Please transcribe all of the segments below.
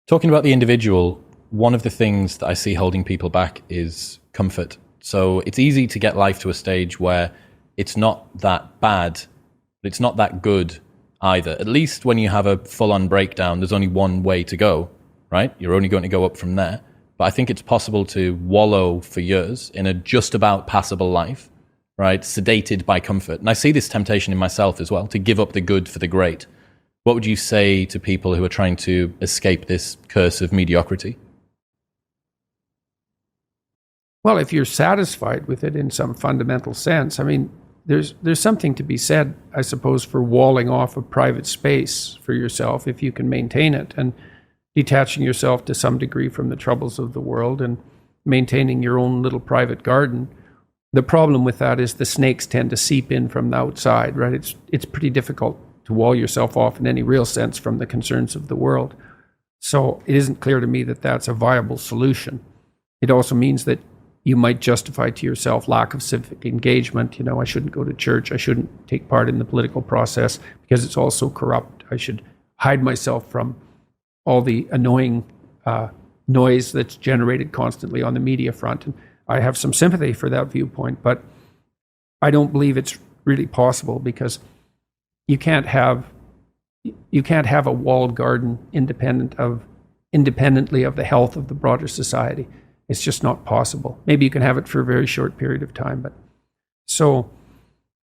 Talking about the individual, one of the things that I see holding people back is comfort. So it's easy to get life to a stage where it's not that bad, but it's not that good either. At least when you have a full-on breakdown, there's only one way to go, right? You're only going to go up from there. But I think it's possible to wallow for years in a just about passable life, right? Sedated by comfort. And I see this temptation in myself as well, to give up the good for the great. What would you say to people who are trying to escape this curse of mediocrity? Well, if you're satisfied with it in some fundamental sense, I mean, there's something to be said, I suppose, for walling off a private space for yourself if you can maintain it, and detaching yourself to some degree from the troubles of the world and maintaining your own little private garden. The problem with that is the snakes tend to seep in from the outside, right? It's pretty difficult to wall yourself off in any real sense from the concerns of the world. So it isn't clear to me that that's a viable solution. It also means that you might justify to yourself lack of civic engagement. You know, I shouldn't go to church. I shouldn't take part in the political process because it's all so corrupt. I should hide myself from all the annoying noise that's generated constantly on the media front. And I have some sympathy for that viewpoint, but I don't believe it's really possible, because you can't have a walled garden independently of the health of the broader society. It's just not possible. Maybe you can have it for a very short period of time,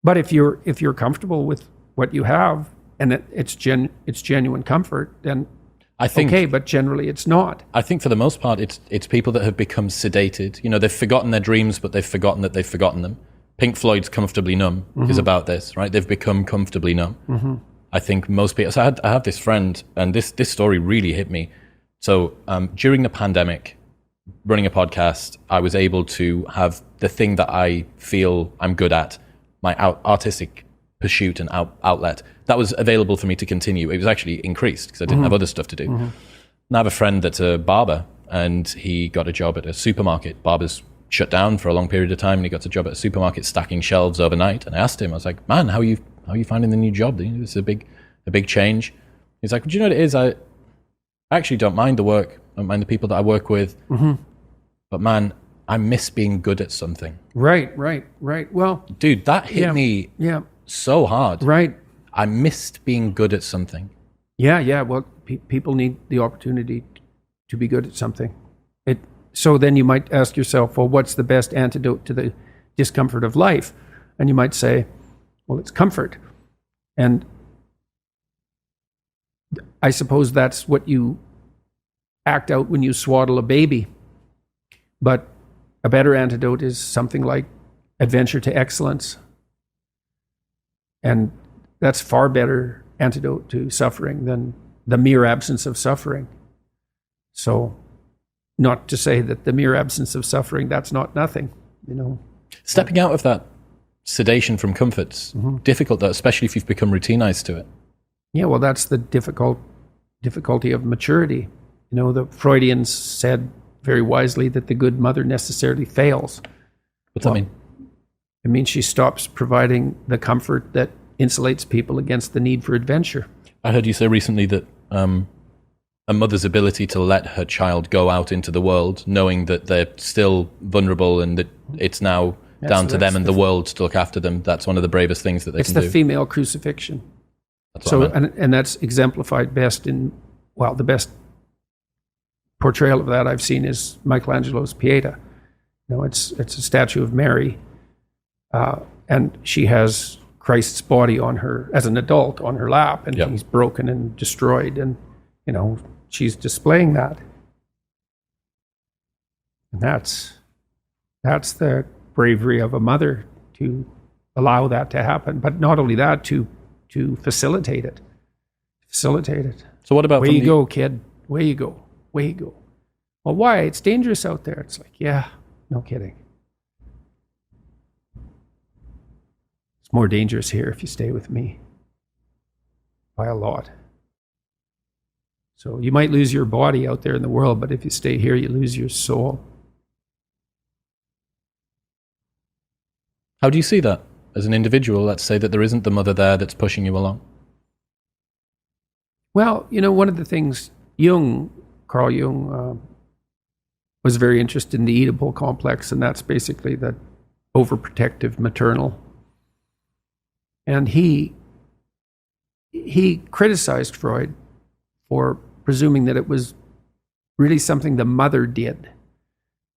but if you're comfortable with what you have and it's genuine comfort, then I think, okay, but generally it's not. I think for the most part, it's people that have become sedated. You know, they've forgotten their dreams, but they've forgotten that they've forgotten them. Pink Floyd's Comfortably Numb is about this, right? They've become comfortably numb. I think most people... So I have this friend, and this story really hit me. So during the pandemic, running a podcast, I was able to have the thing that I feel I'm good at, my artistic pursuit and outlet, that was available for me to continue. It was actually increased because I didn't have other stuff to do. And I have a friend that's a barber, and he got a job at a supermarket. Barbers shut down for a long period of time, and he got a job at a supermarket stacking shelves overnight. And I asked him, I was like, man, how are you finding the new job? This is a big change. He's like, well, do you know what it is? I actually don't mind the work. I don't mind the people that I work with. But man, I miss being good at something. Right. Well, dude, that hit me so hard. Right. I missed being good at something. Yeah. Well, people need the opportunity to be good at something. So then you might ask yourself, well, what's the best antidote to the discomfort of life? And you might say, well, it's comfort. And I suppose that's what you act out when you swaddle a baby. But a better antidote is something like adventure to excellence. And that's far better antidote to suffering than the mere absence of suffering. So, not to say that the mere absence of suffering, that's not nothing, you know. Stepping out of that sedation from comfort's difficult, though, especially if you've become routinized to it. Yeah, well, that's the difficulty of maturity. You know, the Freudians said very wisely that the good mother necessarily fails. What's that mean? It means she stops providing the comfort that insulates people against the need for adventure. I heard you say recently that a mother's ability to let her child go out into the world, knowing that they're still vulnerable and that it's now down to them and the world to look after them, that's one of the bravest things that they can do. It's the female crucifixion. And that's exemplified best in, well, the best portrayal of that I've seen is Michelangelo's Pieta. You know, it's a statue of Mary, and she has Christ's body on her, as an adult, on her lap, and he's broken and destroyed, and, you know, she's displaying that. And that's the bravery of a mother, to allow that to happen. But not only that, to facilitate it. So what about... Way you go, kid. Way you go. Well, why? It's dangerous out there. It's like, yeah, no kidding. It's more dangerous here if you stay with me. By a lot. So you might lose your body out there in the world, but if you stay here, you lose your soul. How do you see that as an individual? Let's say that there isn't the mother there that's pushing you along. Well, you know, one of the things Jung Carl Jung was very interested in the Oedipal complex, and that's basically the overprotective maternal. And he criticized Freud for presuming that it was really something the mother did.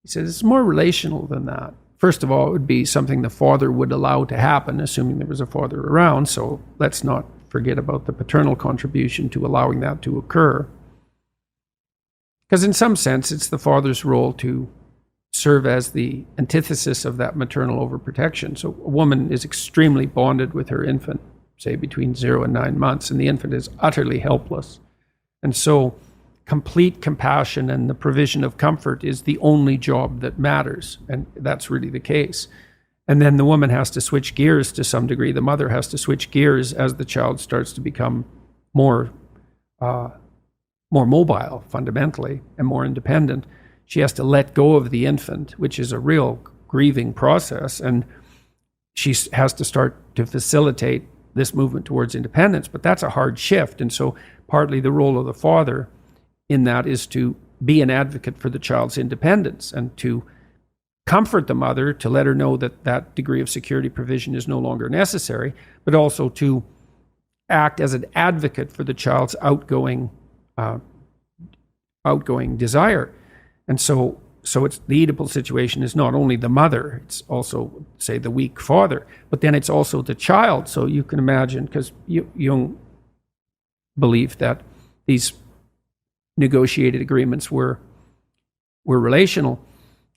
He said it's more relational than that. First of all, it would be something the father would allow to happen, assuming there was a father around, so let's not forget about the paternal contribution to allowing that to occur. Because in some sense, it's the father's role to serve as the antithesis of that maternal overprotection. So a woman is extremely bonded with her infant, say between 0 and 9 months, and the infant is utterly helpless. And so complete compassion and the provision of comfort is the only job that matters, and that's really the case. And then the woman has to switch gears to some degree. The mother has to switch gears as the child starts to become more mobile, fundamentally, and more independent. She has to let go of the infant, which is a real grieving process, and she has to start to facilitate this movement towards independence. But that's a hard shift, and so partly the role of the father in that is to be an advocate for the child's independence and to comfort the mother, to let her know that that degree of security provision is no longer necessary, but also to act as an advocate for the child's outgoing desire. And so it's the Oedipal situation is not only the mother, it's also, say, the weak father, but then it's also the child. So you can imagine, because Jung believed that these negotiated agreements were relational.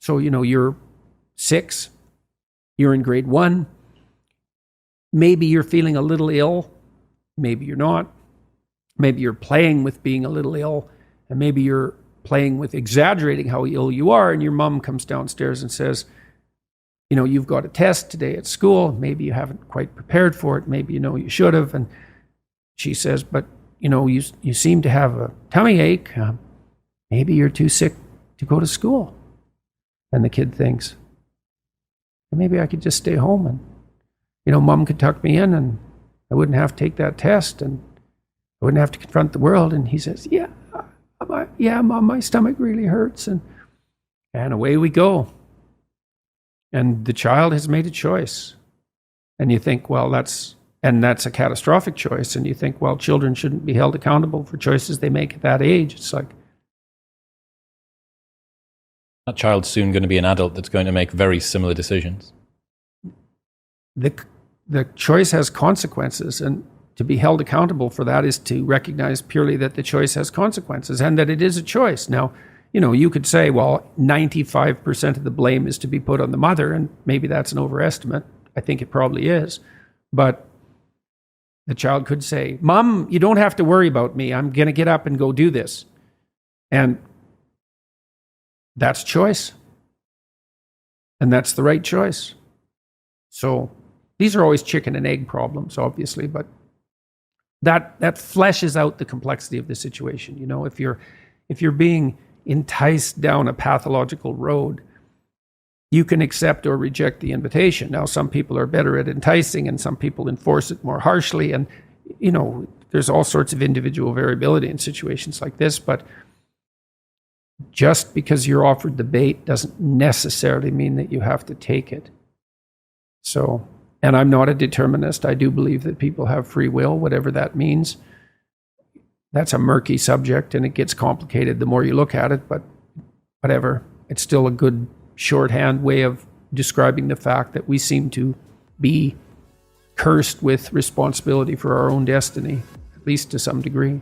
So, you're 6, you're in grade 1, maybe you're feeling a little ill, maybe you're not. Maybe you're playing with being a little ill, and maybe you're playing with exaggerating how ill you are, and your mom comes downstairs and says, you've got a test today at school. Maybe you haven't quite prepared for it. Maybe you should have. And she says, but, you seem to have a tummy ache. Maybe you're too sick to go to school. And the kid thinks, maybe I could just stay home and, mom could tuck me in and I wouldn't have to take that test and I wouldn't have to confront the world. And he says, yeah, Mom, my stomach really hurts. And away we go. And the child has made a choice. And you think, well, that's a catastrophic choice. And you think, well, children shouldn't be held accountable for choices they make at that age. It's like, that child's soon going to be an adult that's going to make very similar decisions. The choice has consequences, and to be held accountable for that is to recognize purely that the choice has consequences and that it is a choice. Now, you could say, well, 95% of the blame is to be put on the mother, and maybe that's an overestimate. I think it probably is. But the child could say, Mom, you don't have to worry about me. I'm going to get up and go do this. And that's choice. And that's the right choice. So these are always chicken and egg problems, obviously, but that fleshes out the complexity of the situation. If you're being enticed down a pathological road, you can accept or reject the invitation. Now, some people are better at enticing and some people enforce it more harshly. And, there's all sorts of individual variability in situations like this, but just because you're offered the bait doesn't necessarily mean that you have to take it. So, and I'm not a determinist. I do believe that people have free will, whatever that means. That's a murky subject and it gets complicated the more you look at it, but whatever. It's still a good shorthand way of describing the fact that we seem to be cursed with responsibility for our own destiny, at least to some degree.